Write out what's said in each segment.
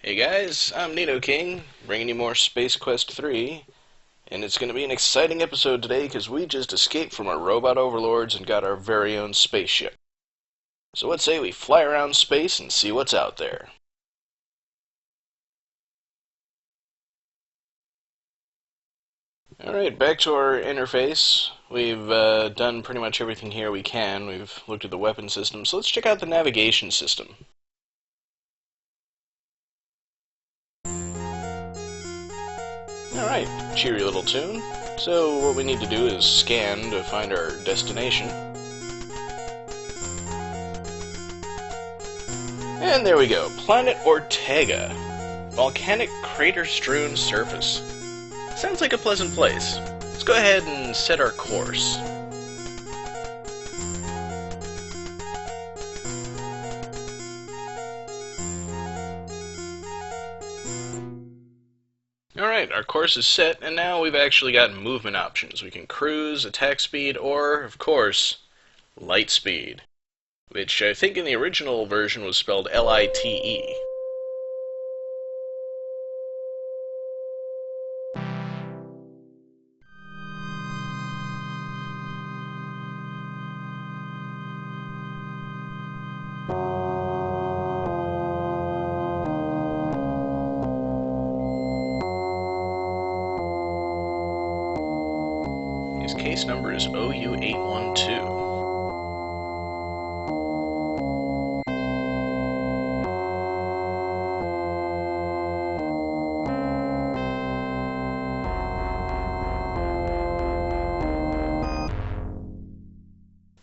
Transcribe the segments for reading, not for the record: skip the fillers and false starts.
Hey guys, I'm Nito King, bringing you more Space Quest 3, and it's going to be an exciting episode today because we just escaped from our robot overlords and got our very own spaceship. So let's say we fly around space and see what's out there. Alright, back to our interface. We've done pretty much everything here we can. We've looked at the weapon system, so let's check out the navigation system. Alright, cheery little tune. So what we need to do is scan to find our destination. And there we go, Planet Ortega. Volcanic crater-strewn surface. Sounds like a pleasant place. Let's go ahead and set our course. Alright, our course is set, and now we've actually got movement options. We can cruise, attack speed, or, of course, light speed. Which I think in the original version was spelled L-I-T-E. His case number is OU812.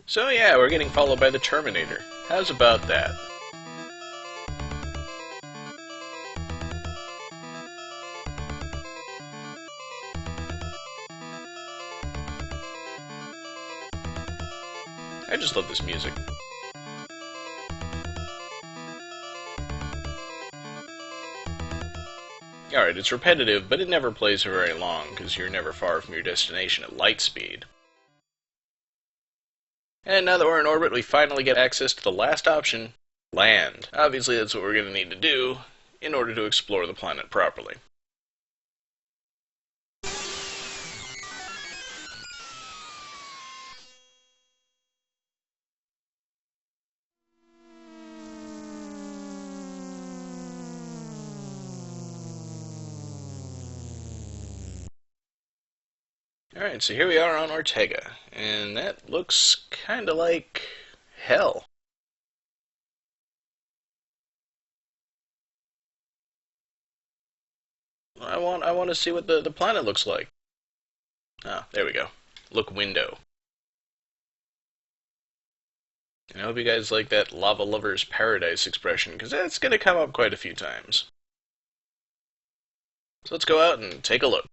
So yeah, we're getting followed by the Terminator. How's about that? I just love this music. Alright, it's repetitive, but it never plays for very long, because you're never far from your destination at light speed. And now that we're in orbit, we finally get access to the last option, land. Obviously, that's what we're going to need to do in order to explore the planet properly. Alright, so here we are on Ortega, and that looks kinda like hell. I want to see what the planet looks like. Ah, there we go. Look window. And I hope you guys like that lava lover's paradise expression, because that's going to come up quite a few times. So let's go out and take a look.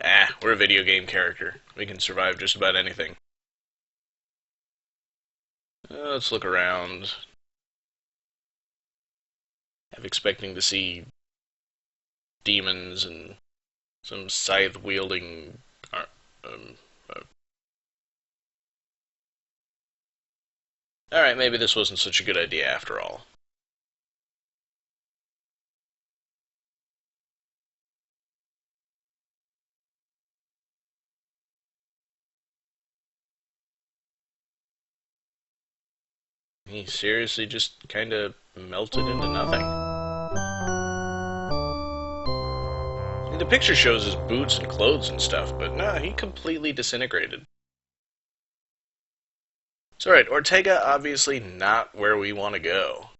Ah, we're a video game character. We can survive just about anything. Let's look around. I'm expecting to see demons and some scythe-wielding... Alright, maybe this wasn't such a good idea after all. He seriously just kinda melted into nothing. The picture shows his boots and clothes and stuff, but no, he completely disintegrated. So alright, Ortega obviously not where we want to go.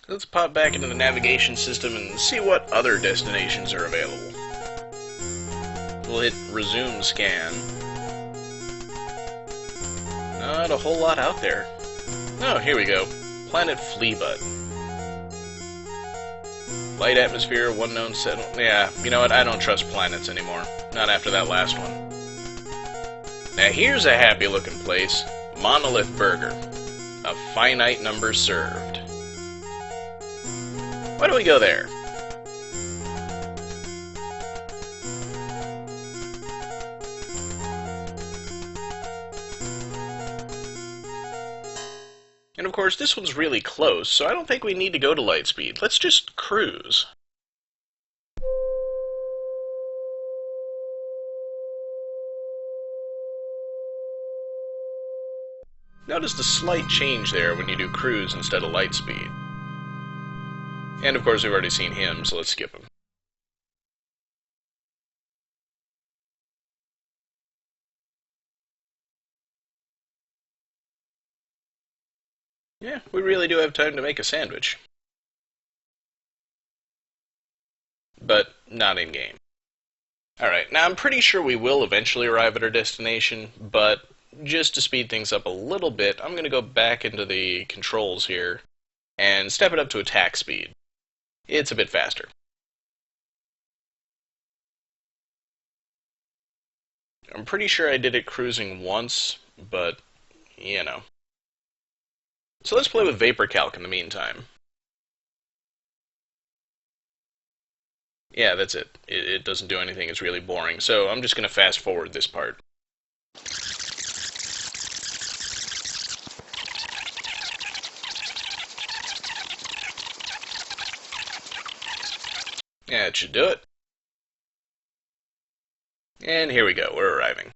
Let's pop back into the navigation system and see what other destinations are available. We'll hit resume scan. Not a whole lot out there. Oh, here we go. Planet Fleebutt. Light atmosphere, one known settle. Yeah, you know what? I don't trust planets anymore. Not after that last one. Now here's a happy looking place. Monolith Burger. A finite number served. Why don't we go there? And of course, this one's really close, so I don't think we need to go to Lightspeed. Let's just cruise. Notice the slight change there when you do cruise instead of Lightspeed. And of course, we've already seen him, so let's skip him. Yeah, we really do have time to make a sandwich. But not in-game. Alright, now I'm pretty sure we will eventually arrive at our destination, but just to speed things up a little bit, I'm going to go back into the controls here and step it up to attack speed. It's a bit faster. I'm pretty sure I did it cruising once, but, you know. So let's play with Vapor Calc in the meantime. Yeah, that's it. It doesn't do anything, it's really boring. So I'm just going to fast forward this part. Yeah, it should do it. And here we go, we're arriving.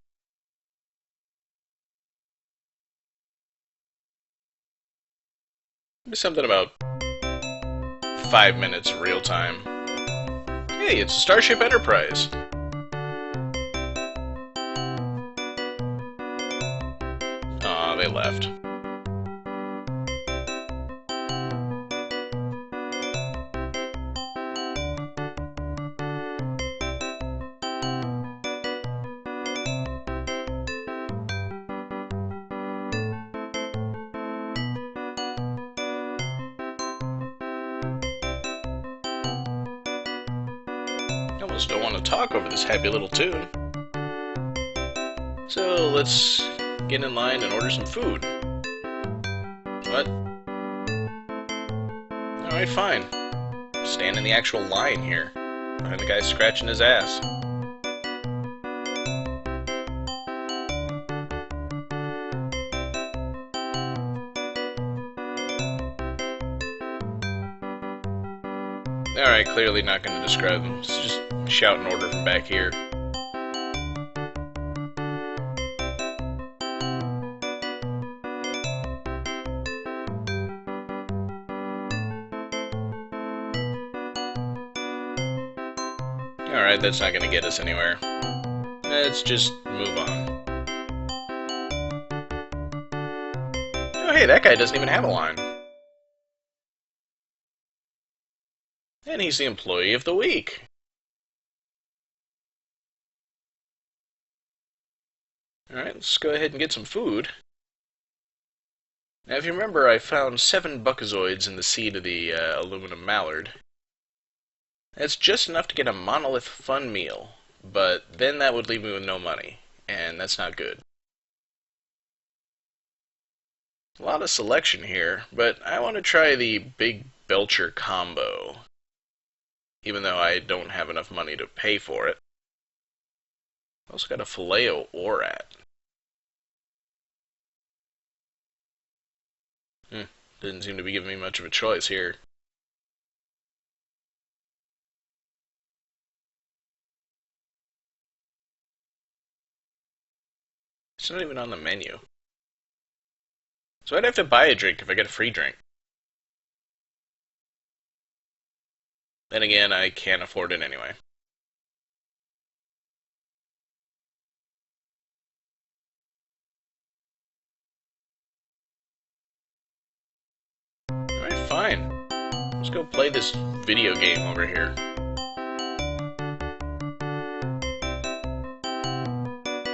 Something about 5 minutes of real time. Hey, it's a Starship Enterprise. Aw, they left. Almost don't want to talk over this happy little tune. So let's get in line and order some food. What? Alright, fine. Stand in the actual line here. Behind the guy scratching his ass. Alright, clearly not going to describe them. Let's just shout an order from back here. Alright, that's not going to get us anywhere. Let's just move on. Oh hey, that guy doesn't even have a line. And he's the Employee of the Week. Alright, let's go ahead and get some food. Now, if you remember, I found 7 buckazoids in the seed of the aluminum mallard. That's just enough to get a Monolith fun meal, but then that would leave me with no money, and that's not good. A lot of selection here, but I want to try the Big Belcher combo, even though I don't have enough money to pay for it. I also got a Filet-O-Orat. Didn't seem to be giving me much of a choice here. It's not even on the menu. So I'd have to buy a drink if I get a free drink. Then again, I can't afford it anyway. Alright, fine. Let's go play this video game over here.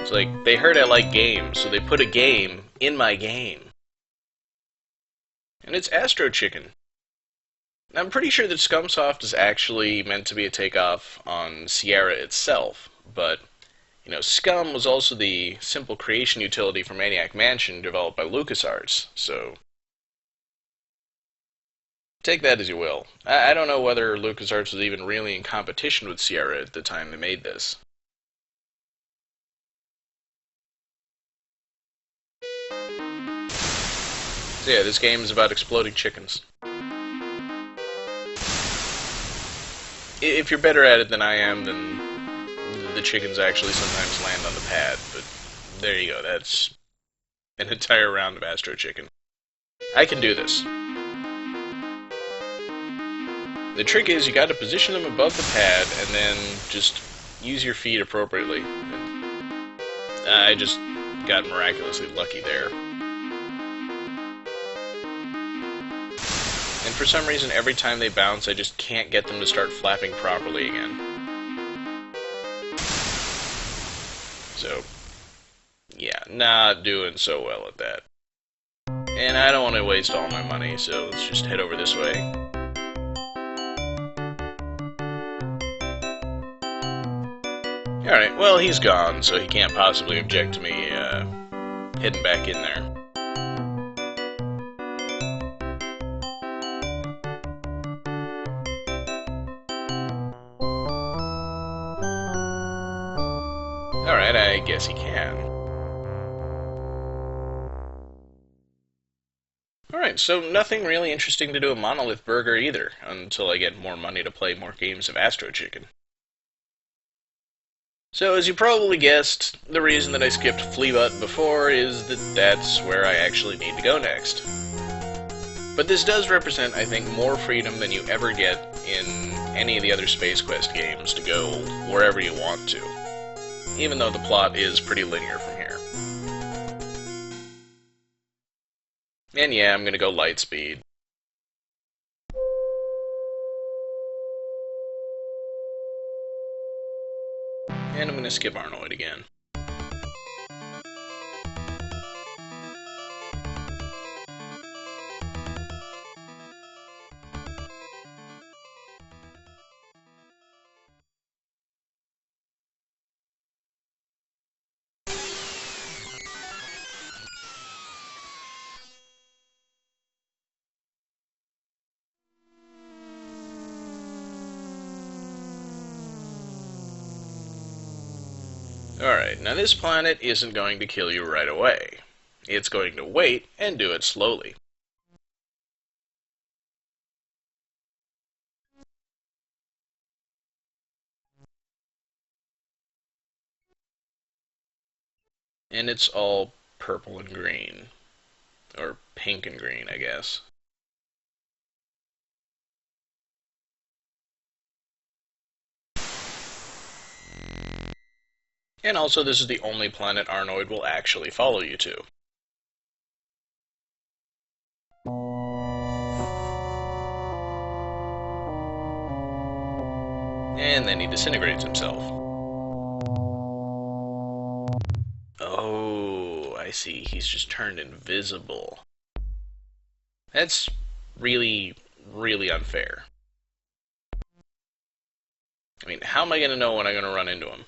It's like, they heard I like games, so they put a game in my game. And it's Astro Chicken. Now, I'm pretty sure that Scumsoft is actually meant to be a takeoff on Sierra itself, but, you know, Scum was also the simple creation utility for Maniac Mansion developed by LucasArts, so... Take that as you will. I don't know whether LucasArts was even really in competition with Sierra at the time they made this. So yeah, this game is about exploding chickens. If you're better at it than I am, then the chickens actually sometimes land on the pad, but there you go, that's an entire round of Astro Chicken. I can do this. The trick is you gotta position them above the pad and then just use your feet appropriately. I just got miraculously lucky there. And for some reason, every time they bounce, I just can't get them to start flapping properly again. So, yeah, not doing so well at that. And I don't want to waste all my money, so let's just head over this way. Alright, well, he's gone, so he can't possibly object to me heading back in there. Alright, I guess he can. Alright, so nothing really interesting to do a Monolith Burger either, until I get more money to play more games of Astro Chicken. So, as you probably guessed, the reason that I skipped Fleebutt before is that that's where I actually need to go next. But this does represent, I think, more freedom than you ever get in any of the other Space Quest games to go wherever you want to, even though the plot is pretty linear from here. And yeah, I'm gonna go light speed. And I'm gonna skip Arnold again. Alright, now this planet isn't going to kill you right away. It's going to wait and do it slowly. And it's all purple and green. Or pink and green, I guess. And also, this is the only planet Arnoid will actually follow you to. And then he disintegrates himself. Oh, I see. He's just turned invisible. That's really, really unfair. I mean, how am I going to know when I'm going to run into him?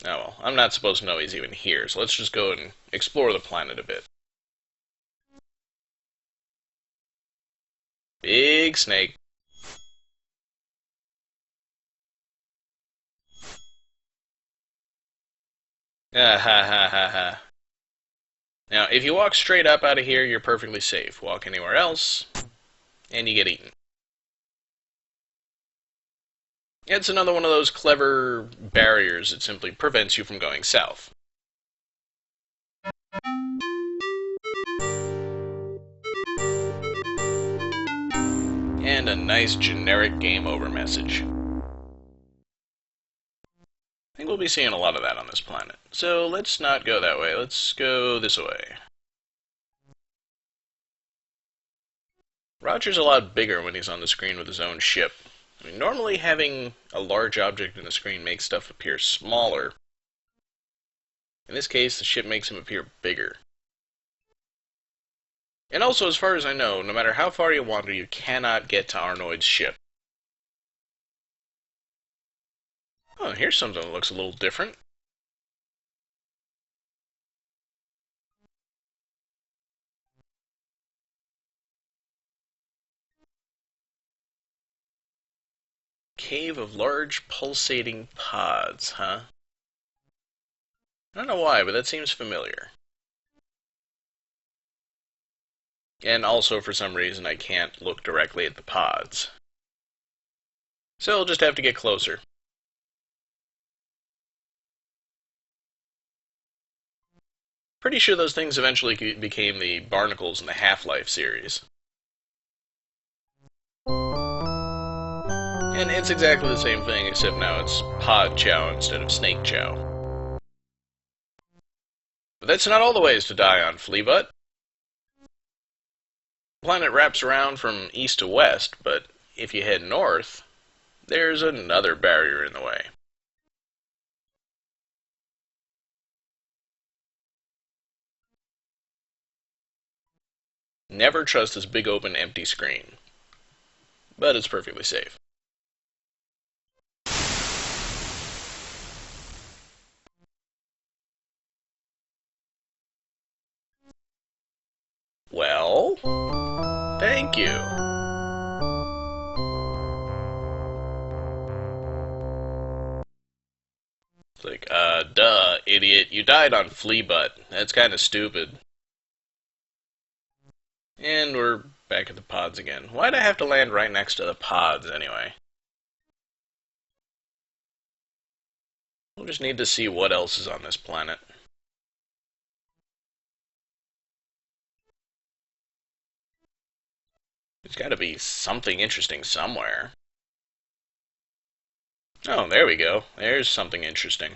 Oh well, I'm not supposed to know he's even here, so let's just go and explore the planet a bit. Big snake. Ah ha ha ha ha. Now, if you walk straight up out of here, you're perfectly safe. Walk anywhere else, and you get eaten. It's another one of those clever barriers that simply prevents you from going south. And a nice generic game over message. I think we'll be seeing a lot of that on this planet. So let's not go that way. Let's go this way. Roger's a lot bigger when he's on the screen with his own ship. I mean, normally having a large object in the screen makes stuff appear smaller. In this case, the ship makes him appear bigger. And also, as far as I know, no matter how far you wander, you cannot get to Arnoid's ship. Oh, here's something that looks a little different. cave of large pulsating pods, huh? I don't know why, but that seems familiar. And also, for some reason, I can't look directly at the pods. So I'll just have to get closer. Pretty sure those things eventually became the barnacles in the Half-Life series. And it's exactly the same thing, except now it's pod chow instead of snake chow. But that's not all the ways to die on Fleebutt. The planet wraps around from east to west, but if you head north, there's another barrier in the way. Never trust this big open empty screen. But it's perfectly safe. Well, thank you. It's like, duh, idiot. You died on Fleebutt. That's kind of stupid. And we're back at the pods again. Why'd I have to land right next to the pods, anyway? We'll just need to see what else is on this planet. There's gotta be something interesting somewhere. Oh, there we go. There's something interesting.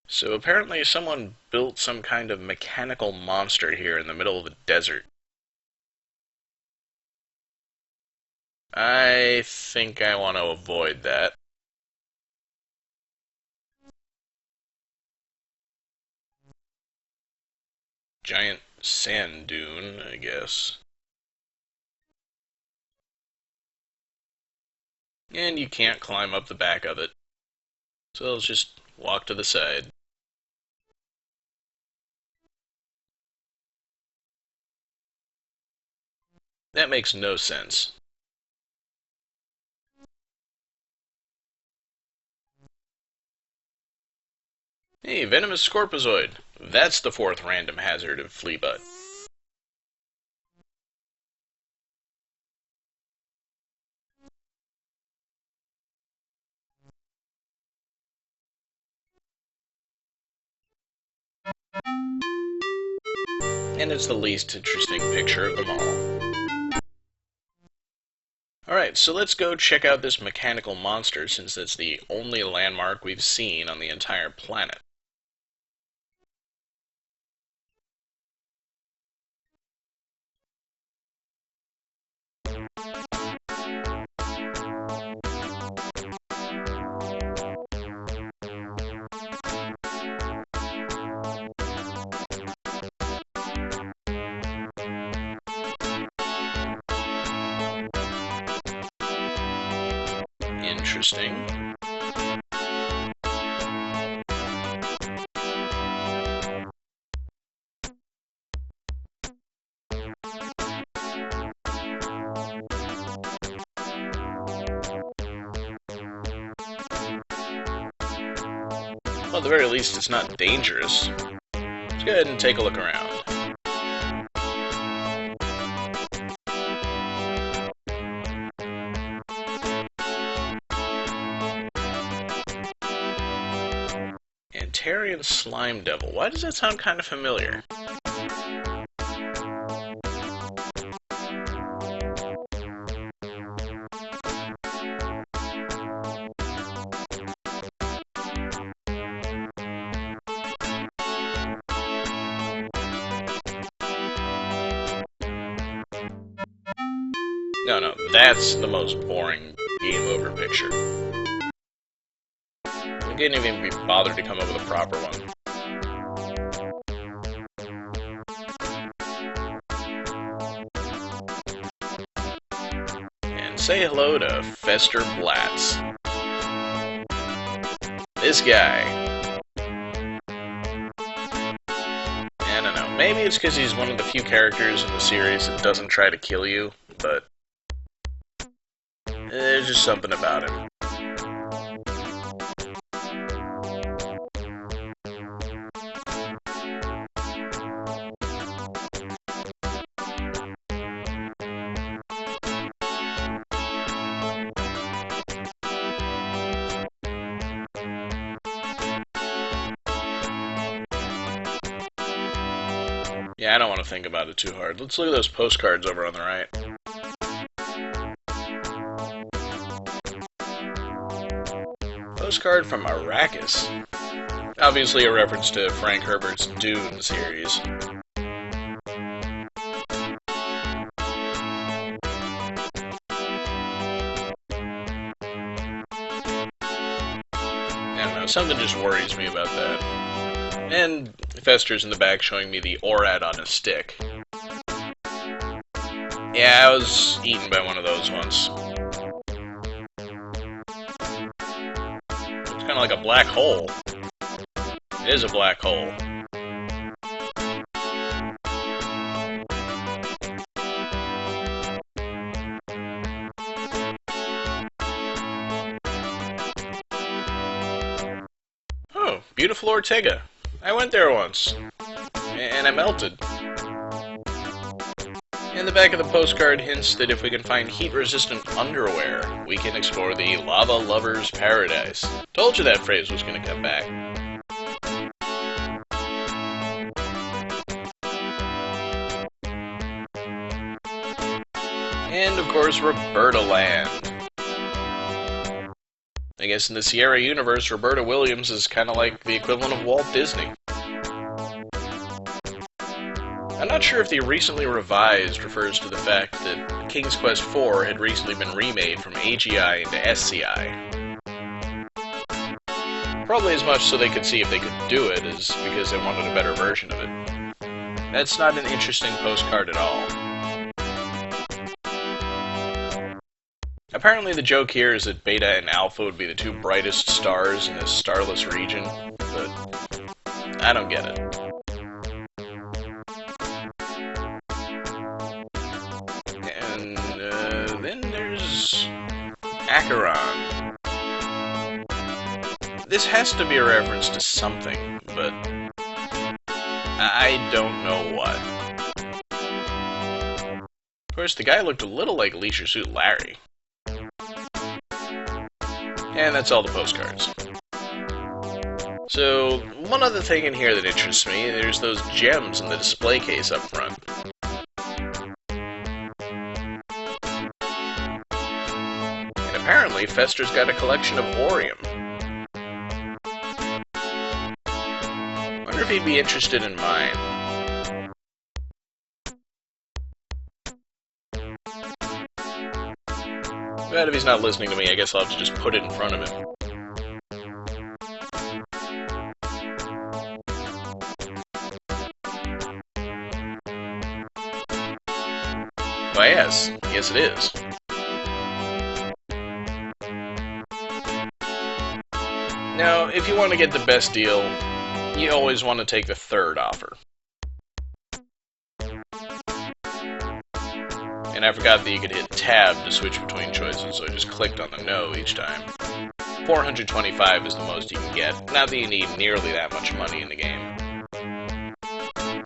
So apparently someone built some kind of mechanical monster here in the middle of the desert. I think I want to avoid that. Giant sand dune, I guess. And you can't climb up the back of it. So let's just walk to the side. That makes no sense. Hey, venomous scorpizoid. That's the fourth random hazard of Fleebutt. And it's the least interesting picture of them all. Alright, so let's go check out this mechanical monster since it's the only landmark we've seen on the entire planet. Interesting. Well, at the very least, it's not dangerous. Let's go ahead and take a look around. Antarian Slime Devil. Why does that sound kind of familiar? No, that's the most boring game over picture. I didn't even be bothered to come up with a proper one. And say hello to Fester Blats. This guy. I don't know. Maybe it's because he's one of the few characters in the series that doesn't try to kill you, but there's just something about him. Yeah, I don't want to think about it too hard. Let's look at those postcards over on the right. Postcard from Arrakis. Obviously a reference to Frank Herbert's Dune series. I don't know, something just worries me about that. And Fester's in the back showing me the ORAD on a stick. Yeah, I was eaten by one of those once. It's kind of like a black hole. It is a black hole. Oh, beautiful Ortega. I went there once, and I melted. And the back of the postcard hints that if we can find heat-resistant underwear, we can explore the lava lover's paradise. Told you that phrase was going to come back. And, of course, Roberta Land. I guess in the Sierra universe, Roberta Williams is kind of like the equivalent of Walt Disney. I'm not sure if the recently revised refers to the fact that King's Quest IV had recently been remade from AGI into SCI. Probably as much so they could see if they could do it as because they wanted a better version of it. That's not an interesting postcard at all. Apparently the joke here is that Beta and Alpha would be the two brightest stars in this starless region, but I don't get it. And then there's Acheron. This has to be a reference to something, but I don't know what. Of course, the guy looked a little like Leisure Suit Larry. And that's all the postcards. So, one other thing in here that interests me, there's those gems in the display case up front. And apparently, Fester's got a collection of Orium. Wonder if he'd be interested in mine. But if he's not listening to me, I guess I'll have to just put it in front of him. Why, yes. Yes, it is. Now, if you want to get the best deal, you always want to take the third offer. And I forgot that you could hit tab to switch between choices, so I just clicked on the no each time. 425 is the most you can get, not that you need nearly that much money in the game.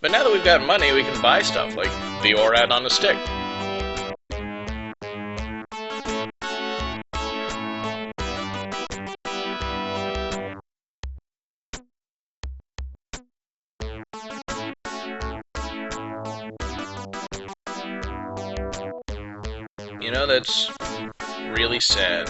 But now that we've got money, we can buy stuff like the ORAD on a stick. You know, that's really sad.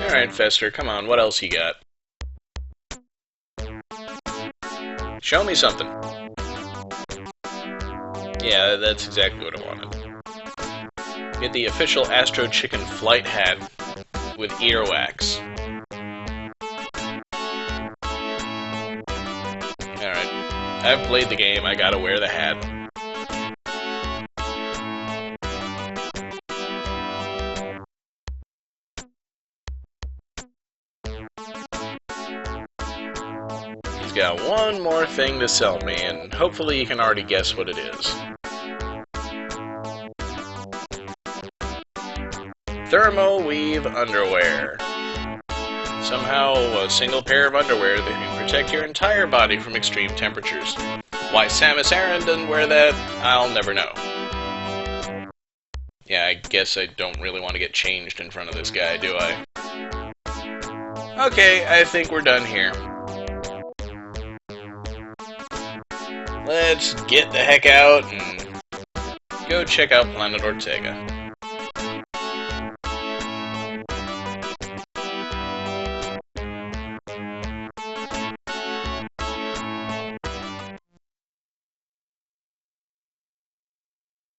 Alright, Fester, come on, what else you got? Show me something. Yeah, that's exactly what I wanted. Get the official Astro Chicken flight hat with earwax. I've played the game, I gotta wear the hat. He's got one more thing to sell me, and hopefully you can already guess what it is. Thermal weave underwear. Somehow a single pair of underwear that can protect your entire body from extreme temperatures. Why Samus Aran doesn't wear that, I'll never know. Yeah, I guess I don't really want to get changed in front of this guy, do I? Okay, I think we're done here. Let's get the heck out and go check out Planet Ortega.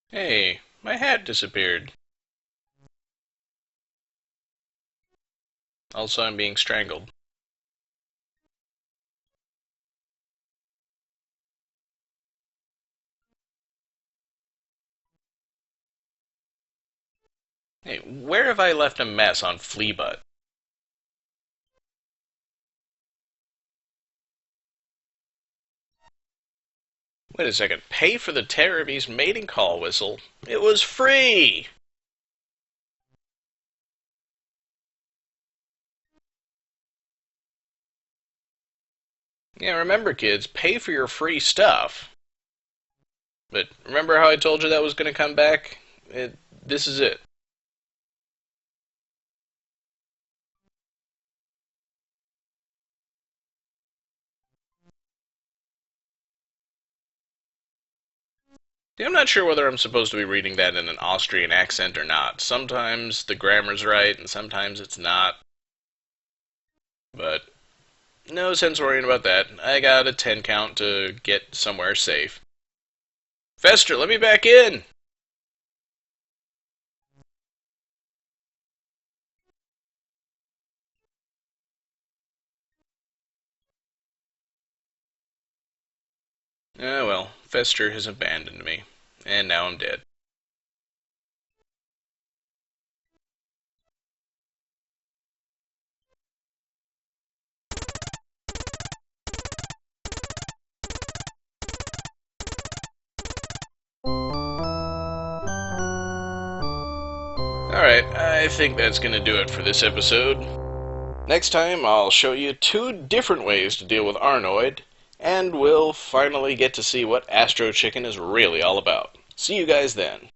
Hey, my hat disappeared. Also, I'm being strangled. Hey, where have I left a mess on Fleebutt? Wait a second, pay for the Terraby's mating call whistle? It was free! Yeah, remember kids, pay for your free stuff. But remember how I told you that was going to come back? This is it. See, I'm not sure whether I'm supposed to be reading that in an Austrian accent or not. Sometimes the grammar's right, and sometimes it's not. But no sense worrying about that. I got a 10 count to get somewhere safe. Fester, let me back in! Ah, well, Fester has abandoned me. And now I'm dead. Alright, I think that's going to do it for this episode. Next time, I'll show you 2 different ways to deal with Arnoid, and we'll finally get to see what Astro Chicken is really all about. See you guys then.